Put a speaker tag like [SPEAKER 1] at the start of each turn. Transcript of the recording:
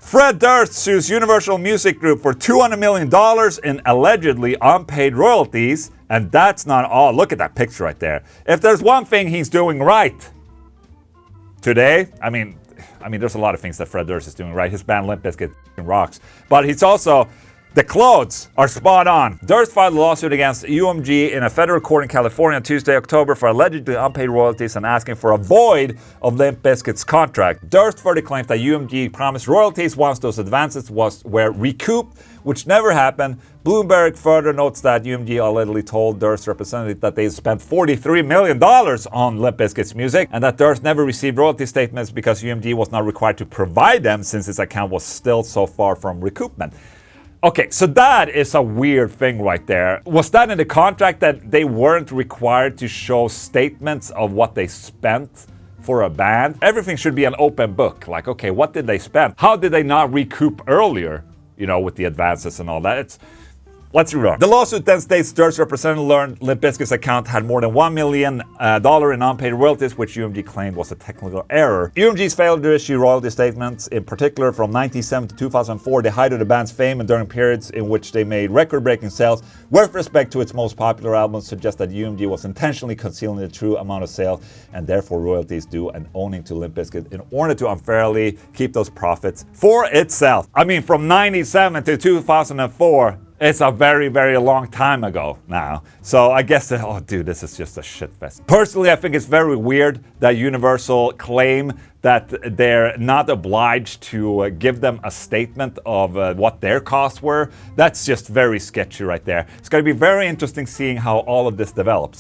[SPEAKER 1] Fred Durst sues Universal Music Group for $200 million in allegedly unpaid royalties. And that's not all. Look at that picture right there. If there's one thing he's doing right today, I mean, there's a lot of things that Fred Durst is doing right. His band Limp Bizkit rocks. But he's also... the clothes are spot on. Durst filed a lawsuit against UMG in a federal court in California on Tuesday, October, for allegedly unpaid royalties and asking for a void of Limp Bizkit's contract. Durst further claims that UMG promised royalties once those advances were recouped, which never happened. Bloomberg further notes that UMG allegedly told Durst's representative that they spent $43 million on Limp Bizkit's music, and that Durst never received royalty statements because UMG was not required to provide them since his account was still so far from recoupment. Okay, so that is a weird thing right there. Was that in the contract that they weren't required to show statements of what they spent for a band? Everything should be an open book. Like, okay, what did they spend? How did they not recoup earlier, you know, with the advances and all that? Let's read on. The lawsuit then states Durst's representative learned Limp Bizkit's account had more than $1 million in unpaid royalties, which UMG claimed was a technical error. UMG's failure to issue royalty statements, in particular from 1997 to 2004, the height of the band's fame and during periods in which they made record-breaking sales with respect to its most popular albums, suggest that UMG was intentionally concealing the true amount of sales and therefore royalties due and owning to Limp Bizkit in order to unfairly keep those profits for itself. I mean, from 1997 to 2004, it's a very, very long time ago now. So I guess that, oh dude, this is just a shitfest. Personally, I think it's very weird that Universal claim that they're not obliged to give them a statement of what their costs were. That's just very sketchy right there. It's going to be very interesting seeing how all of this develops.